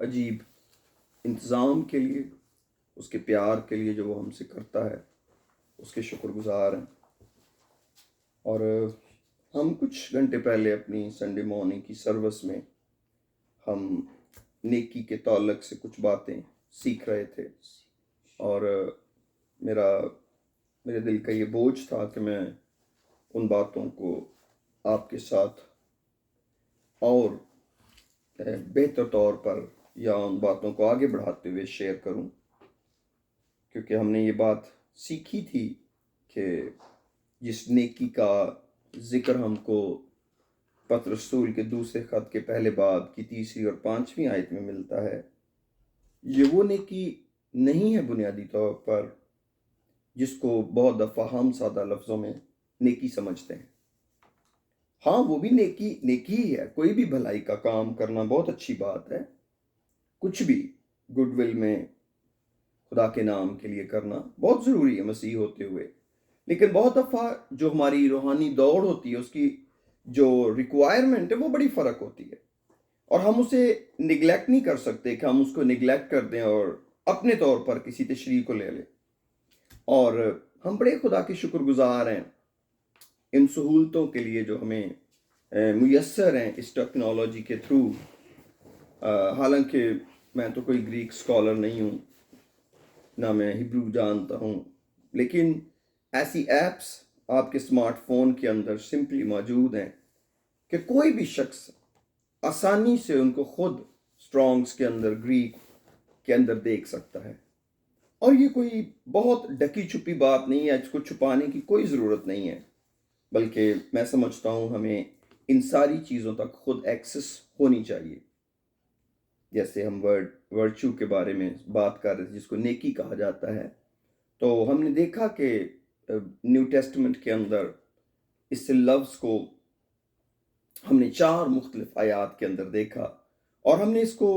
عجیب انتظام کے لیے، اس کے پیار کے لیے جو وہ ہم سے کرتا ہے، اس کے شکر گزار ہیں۔ اور ہم کچھ گھنٹے پہلے اپنی سنڈے مارننگ کی سروس میں ہم نیکی کے تعلق سے کچھ باتیں سیکھ رہے تھے، اور میرے دل کا یہ بوجھ تھا کہ میں ان باتوں کو آپ کے ساتھ اور بہتر طور پر یا ان باتوں کو آگے بڑھاتے ہوئے شیئر کروں، کیونکہ ہم نے یہ بات سیکھی تھی کہ جس نیکی کا ذکر ہم کو پطرس رسول کے دوسرے خط کے پہلے باب کی 3 اور 5 آیت میں ملتا ہے، یہ وہ نیکی نہیں ہے بنیادی طور پر جس کو بہت دفعہ ہم سادہ لفظوں میں نیکی سمجھتے ہیں۔ ہاں، وہ بھی نیکی ہی ہے، کوئی بھی بھلائی کا کام کرنا بہت اچھی بات ہے، کچھ بھی گڈ ول میں خدا کے نام کے لیے کرنا بہت ضروری ہے مسیح ہوتے ہوئے، لیکن بہت دفعہ جو ہماری روحانی دوڑ ہوتی ہے اس کی جو ریکوائرمنٹ ہے وہ بڑی فرق ہوتی ہے، اور ہم اسے نگلیکٹ نہیں کر سکتے کہ ہم اس کو نگلیکٹ کر دیں اور اپنے طور پر کسی تشریح کو لے لیں۔ اور ہم بڑے خدا کے شکر گزار ہیں ان سہولتوں کے لیے جو ہمیں میسر ہیں اس ٹیکنالوجی کے تھرو۔ حالانکہ میں تو کوئی گریک اسکالر نہیں ہوں، نہ میں ہبرو جانتا ہوں، لیکن ایسی ایپس آپ کے اسمارٹ فون کے اندر سمپلی موجود ہیں کہ کوئی بھی شخص آسانی سے ان کو خود اسٹرانگس کے اندر، گریک کے اندر دیکھ سکتا ہے، اور یہ کوئی بہت ڈکی چھپی بات نہیں ہے، اس کو چھپانے کی کوئی ضرورت نہیں ہے، بلکہ میں سمجھتا ہوں ہمیں ان ساری چیزوں تک خود ایکسس ہونی چاہیے۔ جیسے ہم ورچو کے بارے میں بات کر رہے تھے جس کو نیکی کہا جاتا ہے، تو ہم نے دیکھا کہ نیو ٹیسٹمنٹ کے اندر اس لفظ کو ہم نے 4 مختلف آیات کے اندر دیکھا، اور ہم نے اس کو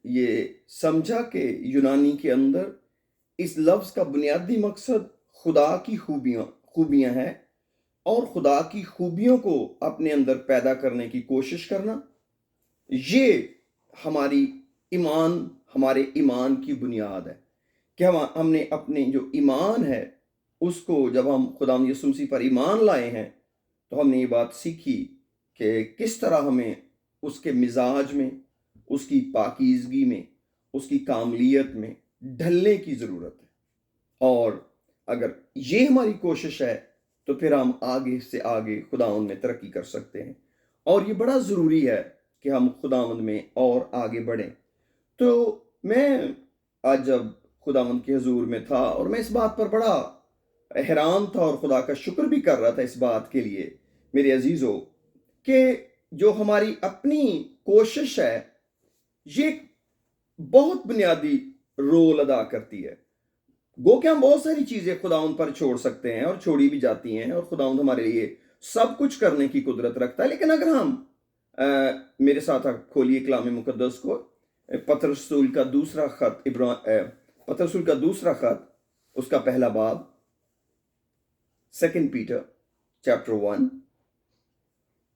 یہ سمجھا کہ یونانی کے اندر اس لفظ کا بنیادی مقصد خدا کی خوبیاں ہیں، اور خدا کی خوبیوں کو اپنے اندر پیدا کرنے کی کوشش کرنا۔ یہ ہمارے ایمان کی بنیاد ہے کہ ہم نے اپنے جو ایمان ہے اس کو، جب ہم خدا یسوع مسیح پر ایمان لائے ہیں تو ہم نے یہ بات سیکھی کہ کس طرح ہمیں اس کے مزاج میں، اس کی پاکیزگی میں، اس کی کاملیت میں ڈھلنے کی ضرورت ہے، اور اگر یہ ہماری کوشش ہے تو پھر ہم آگے سے آگے خداوند میں ترقی کر سکتے ہیں، اور یہ بڑا ضروری ہے کہ ہم خداوند میں اور آگے بڑھیں۔ تو میں آج جب خداوند کے حضور میں تھا اور میں اس بات پر بڑا حیران تھا اور خدا کا شکر بھی کر رہا تھا اس بات کے لیے میرے عزیزو، کہ جو ہماری اپنی کوشش ہے یہ بہت بنیادی رول ادا کرتی ہے۔ گو کہ ہم بہت ساری چیزیں خداوند پر چھوڑ سکتے ہیں اور چھوڑی بھی جاتی ہیں، اور خداوند ہمارے لیے سب کچھ کرنے کی قدرت رکھتا ہے، لیکن اگر ہم میرے ساتھ کھولیے کلام مقدس کو، پطرس رسول کا دوسرا خط، پطرس رسول کا دوسرا خط، اس کا پہلا باب، 2 پیٹر چیپٹر 1،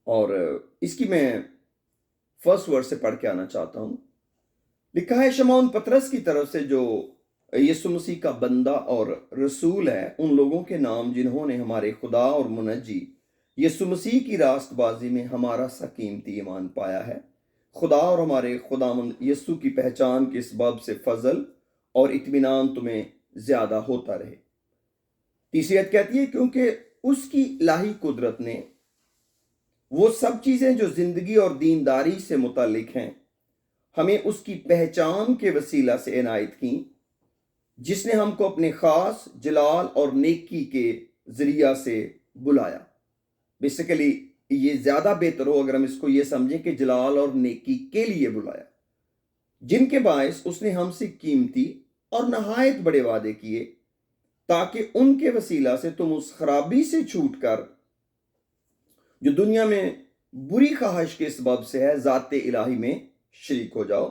اور اس کی میں فرسٹ ورڈ سے پڑھ کے آنا چاہتا ہوں۔ لکھا ہے، شمعون پطرس کی طرف سے جو یسوع مسیح کا بندہ اور رسول ہے، ان لوگوں کے نام جنہوں نے ہمارے خدا اور منجی یسوع مسیح کی راست بازی میں ہمارا سا قیمتی ایمان پایا ہے، خدا اور ہمارے خداوند یسوع کی پہچان کے سبب سے فضل اور اطمینان تمہیں زیادہ ہوتا رہے۔ تیسری آیت کہتی ہے، کیونکہ اس کی الہی قدرت نے وہ سب چیزیں جو زندگی اور دینداری سے متعلق ہیں ہمیں اس کی پہچان کے وسیلہ سے عنایت کی، جس نے ہم کو اپنے خاص جلال اور نیکی کے ذریعہ سے بلایا۔ بیسیکلی یہ زیادہ بہتر ہو اگر ہم اس کو یہ سمجھیں کہ جلال اور نیکی کے لیے بلایا، جن کے باعث اس نے ہم سے قیمتی اور نہایت بڑے وعدے کیے، تاکہ ان کے وسیلہ سے تم اس خرابی سے چھوٹ کر جو دنیا میں بری خواہش کے سبب سے ہے، ذات الہی میں شریک ہو جاؤ۔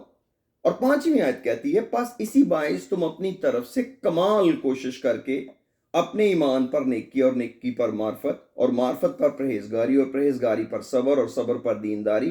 اور 5ویں آیت کہتی ہے، پس اسی باعث تم اپنی طرف سے کمال کوشش کر کے اپنے ایمان پر نیکی، اور نیکی پر معرفت، اور معرفت پر پرہیزگاری، اور پرہیزگاری پر صبر، اور صبر پر دینداری،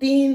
3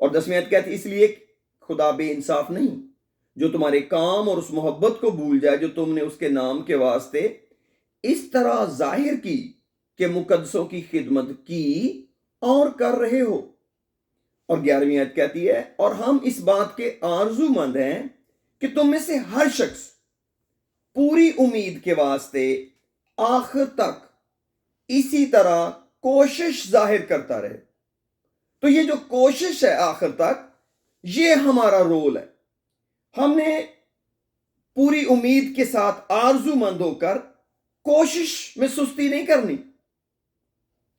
اور 10ویں آیت کہتی اس لیے خدا بے انصاف نہیں جو تمہارے کام اور اس محبت کو بھول جائے جو تم نے اس کے نام کے واسطے اس طرح ظاہر کی کہ مقدسوں کی خدمت کی اور کر رہے ہو۔ اور 11ویں آیت کہتی ہے اور ہم اس بات کے آرزو مند ہیں کہ تم میں سے ہر شخص پوری امید کے واسطے آخر تک اسی طرح کوشش ظاہر کرتا رہے۔ تو یہ جو کوشش ہے آخر تک، یہ ہمارا رول ہے۔ ہم نے پوری امید کے ساتھ آرزو مند ہو کر کوشش میں سستی نہیں کرنی۔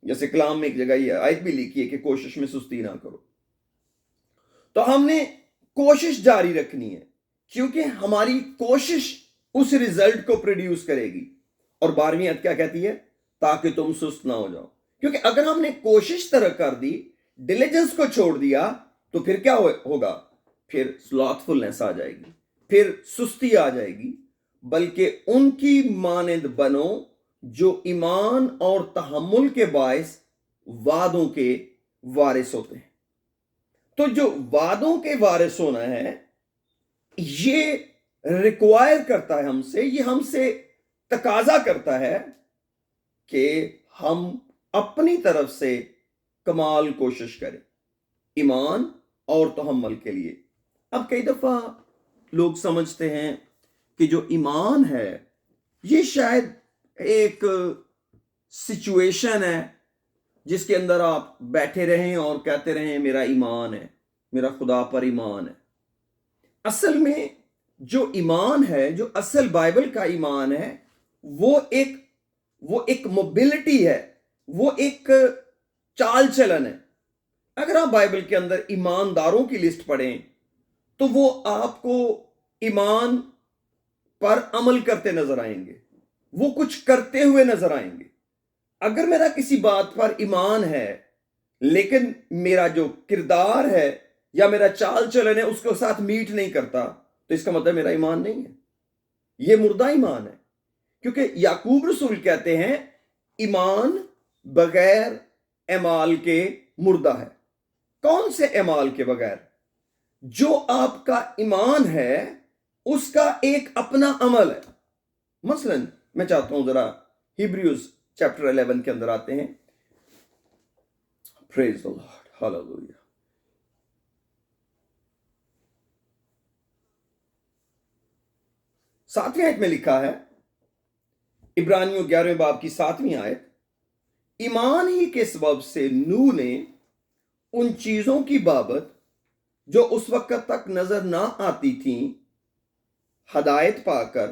جیسے کلام میں ایک جگہ یہ آیت بھی لکھی ہے کہ کوشش میں سستی نہ کرو۔ تو ہم نے کوشش جاری رکھنی ہے کیونکہ ہماری کوشش اس رزلٹ کو پروڈیوس کرے گی۔ اور 12ویں آیت کیا کہتی ہے؟ تاکہ تم سست نہ ہو جاؤ۔ کیونکہ اگر ہم نے کوشش طرح کر دی، ڈیلیجنس کو چھوڑ دیا، تو پھر کیا ہوگا؟ پھر سلوتفلنس آ جائے گی، پھر سستی آ جائے گی۔ بلکہ ان کی مانند بنو جو ایمان اور تحمل کے باعث وعدوں کے وارث ہوتے ہیں۔ تو جو وعدوں کے وارث ہونا ہے، یہ ریکوائر کرتا ہے ہم سے، یہ ہم سے تقاضا کرتا ہے کہ ہم اپنی طرف سے کمال کوشش کریں ایمان اور تحمل کے لیے۔ اب کئی دفعہ لوگ سمجھتے ہیں کہ جو ایمان ہے یہ شاید ایک سچویشن ہے جس کے اندر آپ بیٹھے رہیں اور کہتے رہیں میرا ایمان ہے، میرا خدا پر ایمان ہے۔ اصل میں جو ایمان ہے، جو اصل بائبل کا ایمان ہے، وہ ایک موبلٹی ہے، وہ ایک چال چلن ہے۔ اگر آپ بائبل کے اندر ایمانداروں کی لسٹ پڑھیں تو وہ آپ کو ایمان پر عمل کرتے نظر آئیں گے، وہ کچھ کرتے ہوئے نظر آئیں گے۔ اگر میرا کسی بات پر ایمان ہے لیکن میرا جو کردار ہے یا میرا چال چلن ہے اس کے ساتھ میٹ نہیں کرتا، تو اس کا مطلب میرا ایمان نہیں ہے، یہ مردہ ایمان ہے۔ کیونکہ یعقوب رسول کہتے ہیں ایمان بغیر اعمال کے مردہ ہے۔ کون سے اعمال کے بغیر؟ جو آپ کا ایمان ہے اس کا ایک اپنا عمل ہے۔ مثلا میں چاہتا ہوں ذرا ہیبریوز چیپٹر 11 کے اندر آتے ہیں۔ پریز دی لارڈ، ہاللویا۔ ساتویں آیت میں لکھا ہے، عبرانیوں 11ویں باب کی 7ویں آیت، ایمان ہی کے سبب سے نوح نے ان چیزوں کی بابت جو اس وقت تک نظر نہ آتی تھیں ہدایت پا کر،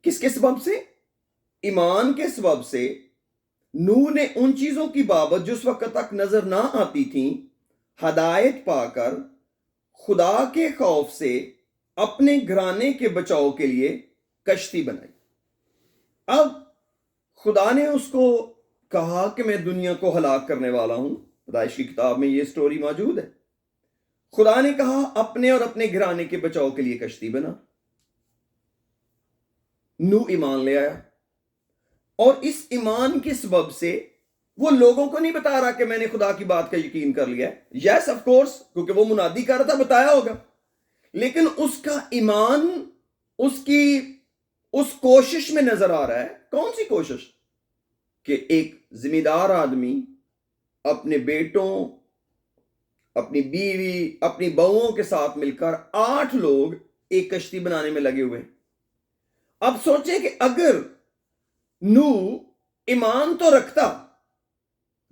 کس کے سبب سے؟ ایمان کے سبب سے نوح نے ان چیزوں کی بابت جو اس وقت تک نظر نہ آتی تھیں ہدایت پا کر خدا کے خوف سے اپنے گھرانے کے بچاؤ کے لیے کشتی بنائی۔ اب خدا نے اس کو کہا کہ میں دنیا کو ہلاک کرنے والا ہوں۔ پیدائش کی کتاب میں یہ سٹوری موجود ہے۔ خدا نے کہا اپنے اور اپنے گھرانے کے بچاؤ کے لیے کشتی بنا۔ نوح ایمان لے آیا، اور اس ایمان کے سبب سے وہ لوگوں کو نہیں بتا رہا کہ میں نے خدا کی بات کا یقین کر لیا ہے۔ یس آف کورس، کیونکہ وہ منادی کر رہا تھا، بتایا ہوگا، لیکن اس کا ایمان اس کوشش میں نظر آ رہا ہے۔ کون سی کوشش؟ کہ ایک ذمہ دار آدمی اپنے بیٹوں، اپنی بیوی، اپنی بہوؤں کے ساتھ مل کر 8 لوگ ایک کشتی بنانے میں لگے ہوئے۔ اب سوچیں کہ اگر نوح ایمان تو رکھتا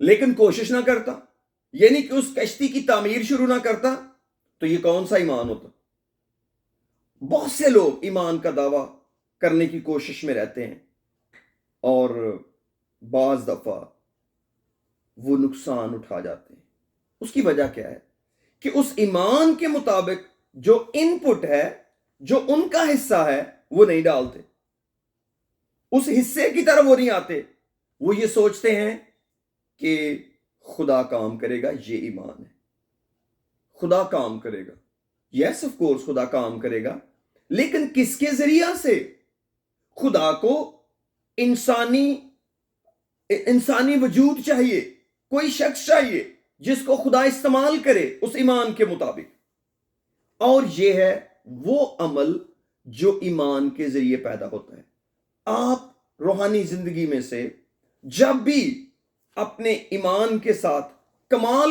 لیکن کوشش نہ کرتا، یعنی کہ اس کشتی کی تعمیر شروع نہ کرتا، تو یہ کون سا ایمان ہوتا؟ بہت سے لوگ ایمان کا دعویٰ کرنے کی کوشش میں رہتے ہیں اور بعض دفعہ وہ نقصان اٹھا جاتے ہیں۔ اس کی وجہ کیا ہے؟ کہ اس ایمان کے مطابق جو ان پٹ ہے، جو ان کا حصہ ہے، وہ نہیں ڈالتے، اس حصے کی طرف وہ نہیں آتے۔ وہ یہ سوچتے ہیں کہ خدا کام کرے گا، یہ ایمان ہے، خدا کام کرے گا۔ یس آف کورس خدا کام کرے گا، لیکن کس کے ذریعہ سے؟ خدا کو انسانی وجود چاہیے، کوئی شخص چاہیے جس کو خدا استعمال کرے اس ایمان کے مطابق. اور یہ ہے وہ عمل جو ایمان کے ذریعے پیدا ہوتا ہے. آپ روحانی زندگی میں سے جب بھی اپنے ایمان کے ساتھ کمال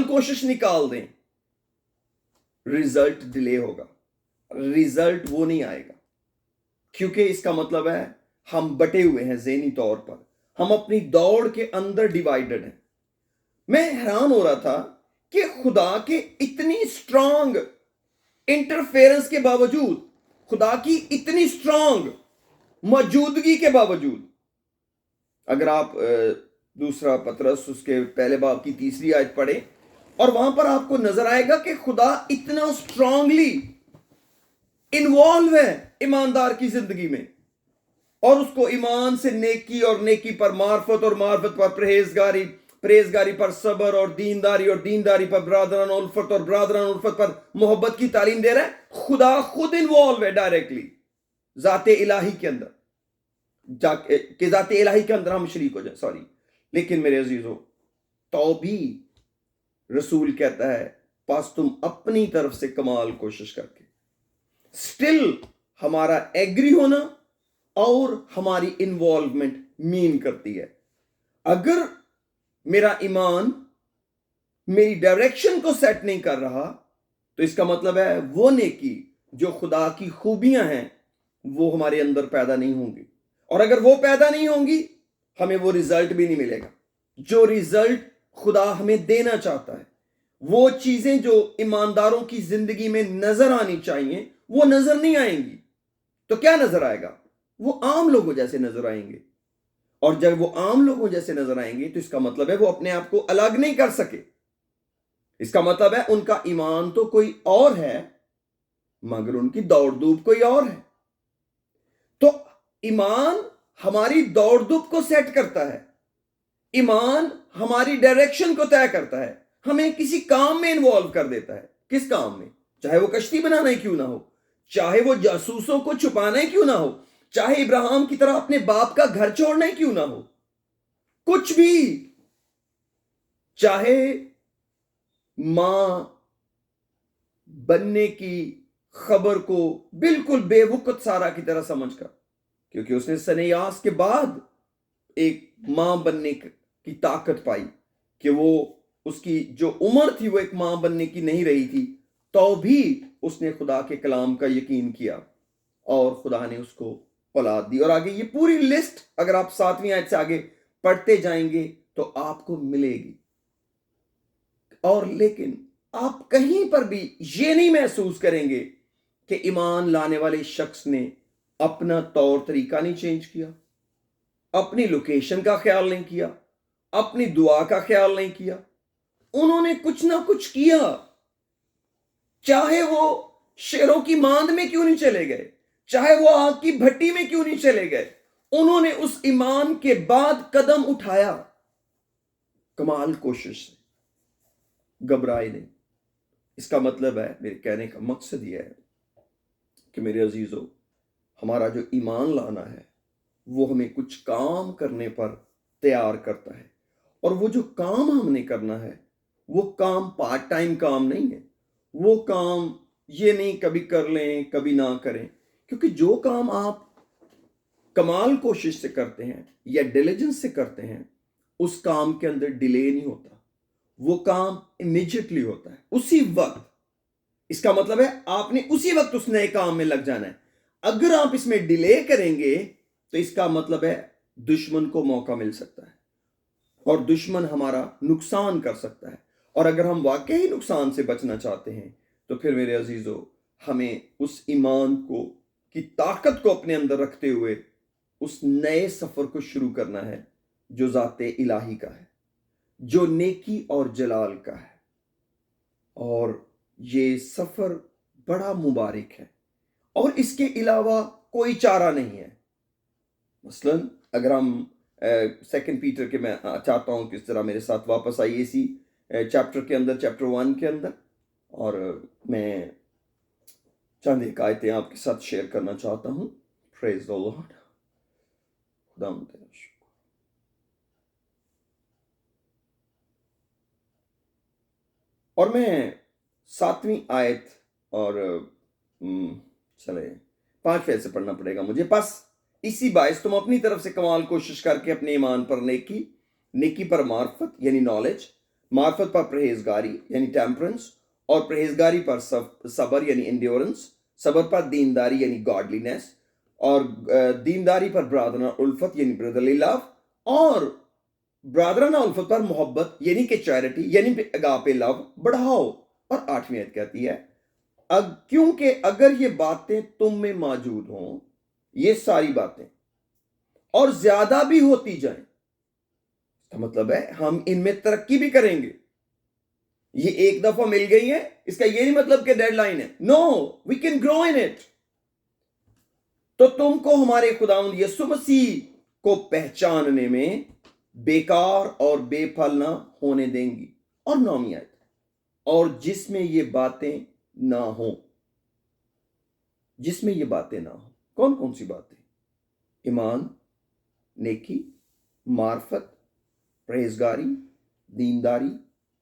کوشش نکال دیں، ریزلٹ ڈیلے ہوگا، ریزلٹ وہ نہیں آئے گا. کیونکہ اس کا مطلب ہے ہم بٹے ہوئے ہیں ذہنی طور پر، ہم اپنی دوڑ کے اندر ڈیوائیڈڈ ہیں. میں حیران ہو رہا تھا کہ خدا کے اتنی اسٹرانگ انٹرفیرنس کے باوجود، خدا کی اتنی اسٹرانگ موجودگی کے باوجود، اگر آپ دوسرا پطرس اس کے پہلے باب کی 3 آیت پڑھیں اور وہاں پر آپ کو نظر آئے گا کہ خدا اتنا اسٹرانگلی انوالو ہے ایماندار کی زندگی میں، اور اس کو ایمان سے نیکی اور نیکی پر معرفت اور معرفت پر پرہیزگاری پر صبر اور دینداری پر برادران الفت اور برادران الفت پر محبت کی تعلیم دے رہا ہے. خدا خود انوالو ہے ڈائریکٹلی ذات الہی کے اندر، کہ ذات الہی کے اندر ہم شریک ہو جائیں. لیکن میرے عزیزو، تو بھی رسول کہتا ہے پاس تم اپنی طرف سے کمال کوشش کر کے، سٹل ہمارا ایگری ہونا اور ہماری انوالومنٹ مین کرتی ہے. اگر میرا ایمان میری ڈائریکشن کو سیٹ نہیں کر رہا تو اس کا مطلب ہے وہ نیکی جو خدا کی خوبیاں ہیں وہ ہمارے اندر پیدا نہیں ہوں گی، اور اگر وہ پیدا نہیں ہوں گی ہمیں وہ ریزلٹ بھی نہیں ملے گا جو ریزلٹ خدا ہمیں دینا چاہتا ہے. وہ چیزیں جو ایمانداروں کی زندگی میں نظر آنی چاہیے وہ نظر نہیں آئیں گی. تو کیا نظر آئے گا؟ وہ عام لوگوں جیسے نظر آئیں گے، اور جب وہ عام لوگوں جیسے نظر آئیں گے تو اس کا مطلب ہے وہ اپنے آپ کو الگ نہیں کر سکے. اس کا مطلب ہے ان کا ایمان تو کوئی اور ہے مگر ان کی دوڑ دھوپ کوئی اور ہے. تو ایمان ہماری دوڑ دھوپ کو سیٹ کرتا ہے، ایمان ہماری ڈائریکشن کو طے کرتا ہے، ہمیں کسی کام میں انوالو کر دیتا ہے. کس کام میں؟ چاہے وہ کشتی بنانا ہی کیوں نہ ہو، چاہے وہ جاسوسوں کو چھپانا ہی کیوں نہ ہو، چاہے ابراہیم کی طرح اپنے باپ کا گھر چھوڑنا ہی کیوں نہ ہو، کچھ بھی، چاہے ماں بننے کی خبر کو بالکل بے وقت سارا کی طرح سمجھ کر، کیونکہ اس نے سنیاس کے بعد ایک ماں بننے کی طاقت پائی کہ وہ اس کی جو عمر تھی وہ ایک ماں بننے کی نہیں رہی تھی، تو بھی اس نے خدا کے کلام کا یقین کیا اور خدا نے اس کو اولاد دی. اور آگے یہ پوری لسٹ اگر آپ 7ویں آیت سے آگے پڑھتے جائیں گے تو آپ کو ملے گی. اور لیکن آپ کہیں پر بھی یہ نہیں محسوس کریں گے کہ ایمان لانے والے شخص نے اپنا طور طریقہ نہیں چینج کیا، اپنی لوکیشن کا خیال نہیں کیا، اپنی دعا کا خیال نہیں کیا. انہوں نے کچھ نہ کچھ کیا، چاہے وہ شیروں کی ماند میں کیوں نہیں چلے گئے، چاہے وہ آگ کی بھٹی میں کیوں نہیں چلے گئے، انہوں نے اس ایمان کے بعد قدم اٹھایا کمال کوشش سے، گھبرائے نہیں. اس کا مطلب ہے، میرے کہنے کا مقصد یہ ہے کہ میرے عزیزو، ہمارا جو ایمان لانا ہے وہ ہمیں کچھ کام کرنے پر تیار کرتا ہے، اور وہ جو کام ہم نے کرنا ہے وہ کام پارٹ ٹائم کام نہیں ہے. وہ کام یہ نہیں کبھی کر لیں کبھی نہ کریں، کیونکہ جو کام آپ کمال کوشش سے کرتے ہیں یا ڈیلیجنس سے کرتے ہیں اس کام کے اندر ڈیلے نہیں ہوتا، وہ کام امیجیٹلی ہوتا ہے اسی وقت. اس کا مطلب ہے آپ نے اسی وقت اس نئے کام میں لگ جانا ہے. اگر آپ اس میں ڈیلے کریں گے تو اس کا مطلب ہے دشمن کو موقع مل سکتا ہے اور دشمن ہمارا نقصان کر سکتا ہے. اور اگر ہم واقعی نقصان سے بچنا چاہتے ہیں تو پھر میرے عزیزو ہمیں اس ایمان کو کی طاقت کو اپنے اندر رکھتے ہوئے اس نئے سفر کو شروع کرنا ہے جو ذات الہی کا ہے، جو نیکی اور جلال کا ہے. اور یہ سفر بڑا مبارک ہے اور اس کے علاوہ کوئی چارہ نہیں ہے. مثلا اگر ہم 2 پیٹر کے، میں چاہتا ہوں کہ اس طرح میرے ساتھ واپس آئیے اسی چیپٹر کے اندر، چیپٹر 1 کے اندر، اور میں چند ایک آیتیں آپ کے ساتھ شیئر کرنا چاہتا ہوں. پریز دی لارڈ. خدا اور میں 7ویں آیت اور چلے 5 سے پڑھنا پڑے گا مجھے. پس اسی باعث تم اپنی طرف سے کمال کوشش کر کے اپنے ایمان پر نیکی پر معرفت یعنی نالج، معرفت پر پرہیزگاری یعنی ٹیمپرنس، اور پرہیزگاری پر صبر یعنی انڈیورنس، صبر پر دینداری یعنی گاڈلینس، اور دینداری پر برادرانہ الفت یعنی بردرلی لو، اور برادرانہ الفت پر محبت یعنی کہ چیریٹی یعنی اگاپے لو بڑھاؤ. اور 8ویں آیت کہتی ہے کیونکہ اگر یہ باتیں تم میں موجود ہوں، یہ ساری باتیں، اور زیادہ بھی ہوتی جائیں، اس کا مطلب ہے ہم ان میں ترقی بھی کریں گے. یہ ایک دفعہ مل گئی ہے اس کا یہ نہیں مطلب کہ ڈیڈ لائن ہے. No, we can grow in it. تو تم کو ہمارے خداوند یسوع مسیح کو پہچاننے میں بیکار اور بے پھل نہ ہونے دیں گی. اور 9ویں آیت، اور جس میں یہ باتیں نہ ہوں. جس میں یہ باتیں نہ ہوں کون کون سی باتیں؟ ایمان، نیکی، معرفت، پرہیزگاری، دینداری،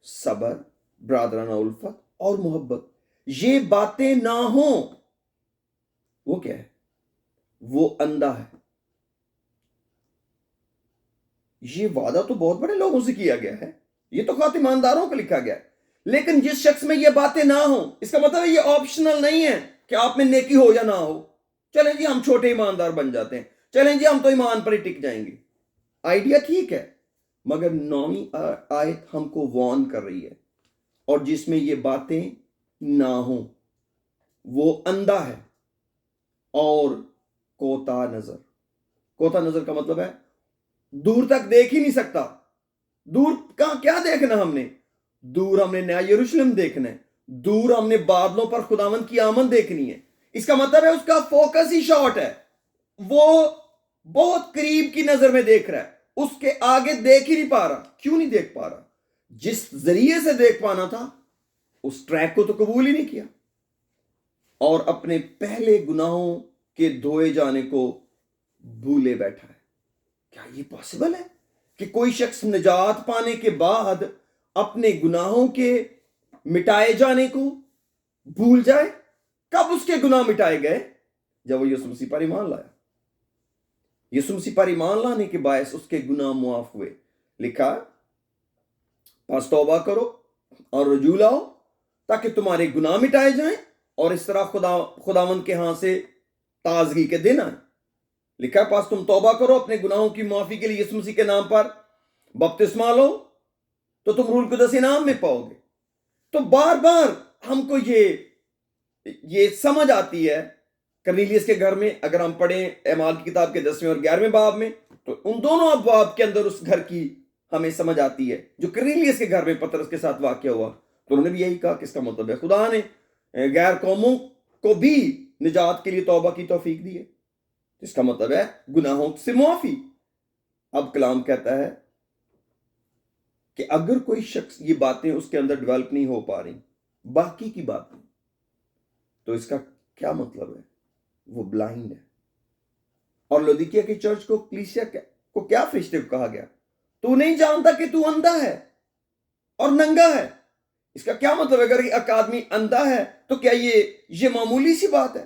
صبر، برادرانہ الفت اور محبت. یہ باتیں نہ ہوں. وہ کیا ہے؟ وہ اندھا ہے. یہ وعدہ تو بہت بڑے لوگوں سے کیا گیا ہے، یہ تو خاطر ایمانداروں کو لکھا گیا ہے. لیکن جس شخص میں یہ باتیں نہ ہوں، اس کا مطلب ہے یہ آپشنل نہیں ہے کہ آپ میں نیکی ہو یا نہ ہو. چلیں جی ہم چھوٹے ایماندار بن جاتے ہیں، چلیں جی ہم تو ایمان پر ہی ٹک جائیں گے. آئیڈیا ٹھیک ہے، مگر 9ویں آیت ہم کو وارن کر رہی ہے. اور جس میں یہ باتیں نہ ہوں وہ اندھا ہے اور کوتا نظر. کوتا نظر کا مطلب ہے دور تک دیکھ ہی نہیں سکتا. دور کا کیا دیکھنا؟ ہم نے دور ہم نے نیا یروشلم دیکھنا ہے، دور ہم نے بادلوں پر خداوند کی آمد دیکھنی ہے. اس کا مطلب ہے اس کا فوکس ہی شارٹ ہے. وہ بہت قریب کی نظر میں دیکھ رہا ہے، اس کے آگے دیکھ ہی نہیں پا رہا. کیوں نہیں دیکھ پا رہا؟ جس ذریعے سے دیکھ پانا تھا اس ٹریک کو تو قبول ہی نہیں کیا، اور اپنے پہلے گناہوں کے دھوئے جانے کو بھولے بیٹھا ہے. کیا یہ پاسبل ہے کہ کوئی شخص نجات پانے کے بعد اپنے گناہوں کے مٹائے جانے کو بھول جائے؟ کب اس کے گناہ مٹائے گئے؟ جب وہ یسوع مسیح پر ایمان لایا. یسوع مسیح پر ایمان لانے کے باعث اس کے گناہ معاف ہوئے. لکھا پس توبہ کرو اور رجوع لاؤ تاکہ تمہارے گناہ مٹائے جائیں، اور اس طرح خداوند کے ہاں سے تازگی کے دن آئیں. لکھا ہے پس تم توبہ کرو اپنے گناہوں کی معافی کے لیے یسوع مسیح کے نام پر بپتسمہ لو تو تم روح القدس انعام میں پاؤ گے. تو بار بار ہم کو یہ سمجھ آتی ہے. کرنیلیس کے گھر میں اگر ہم پڑھیں اعمال کی کتاب کے 10ویں اور 11ویں باب میں، تو ان دونوں ابواب کے اندر اس گھر کی ہمیں سمجھ آتی ہے جو کرنیلیس کے گھر میں پطرس کے ساتھ واقع ہوا. تو انہوں نے بھی یہی کہا کہ اس کا مطلب ہے خدا نے غیر قوموں کو بھی نجات کے لیے توبہ کی توفیق دی ہے. اس کا مطلب ہے گناہوں سے معافی. اب کلام کہتا ہے کہ اگر کوئی شخص یہ باتیں اس کے اندر ڈیولپ نہیں ہو پا رہی، باقی کی باتیں، تو اس کا کیا مطلب ہے؟ وہ بلائنڈ ہے. اور لودیکیا کی چرچ کو، کلیسیا کو کیا فرشتے کو کہا گیا؟ تو نہیں جانتا کہ تو اندھا ہے اور ننگا ہے. اس کا کیا مطلب ہے؟ اگر ایک آدمی اندھا ہے تو کیا یہ معمولی سی بات ہے؟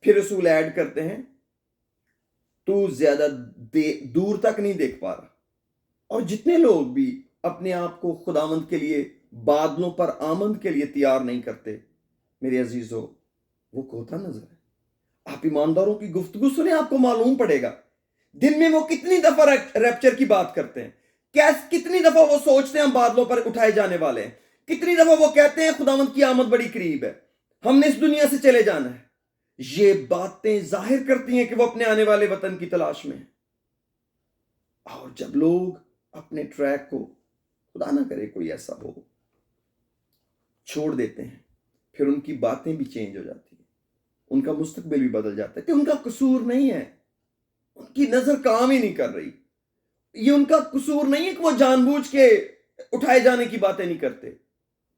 پھر رسول ایڈ کرتے ہیں تو زیادہ دور تک نہیں دیکھ پا رہا. اور جتنے لوگ بھی اپنے آپ کو خداوند کے لیے بادلوں پر آمد کے لیے تیار نہیں کرتے، میرے عزیزو، وہ کوتا نظر ہے. آپ ایمانداروں کی گفتگو سنیں، آپ کو معلوم پڑے گا دن میں وہ کتنی دفعہ ریپچر کی بات کرتے ہیں، کتنی دفعہ وہ سوچتے ہیں ہم بادلوں پر اٹھائے جانے والے ہیں، کتنی دفعہ وہ کہتے ہیں خداوند کی آمد بڑی قریب ہے، ہم نے اس دنیا سے چلے جانا ہے. یہ باتیں ظاہر کرتی ہیں کہ وہ اپنے آنے والے وطن کی تلاش میں ہیں. اور جب لوگ اپنے ٹریک کو، خدا نہ کرے کوئی ایسا ہو، چھوڑ دیتے ہیں، پھر ان کی باتیں بھی چینج ہو جاتی ہیں، ان کا مستقبل بھی بدل جاتا ہے. کہ ان کا قصور نہیں ہے، ان کی نظر کام ہی نہیں کر رہی. یہ ان کا قصور نہیں ہے کہ وہ جان بوجھ کے اٹھائے جانے کی باتیں نہیں کرتے،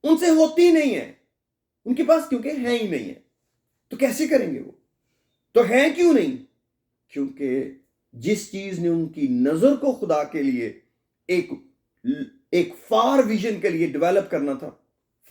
ان سے ہوتی نہیں ہے، ان کے پاس کیونکہ ہے ہی نہیں ہے. تو کیسے کریں گے وہ؟ تو ہیں کیوں نہیں؟ کیونکہ جس چیز نے ان کی نظر کو خدا کے لیے ایک فار ویژن کے لیے ڈیولپ کرنا تھا،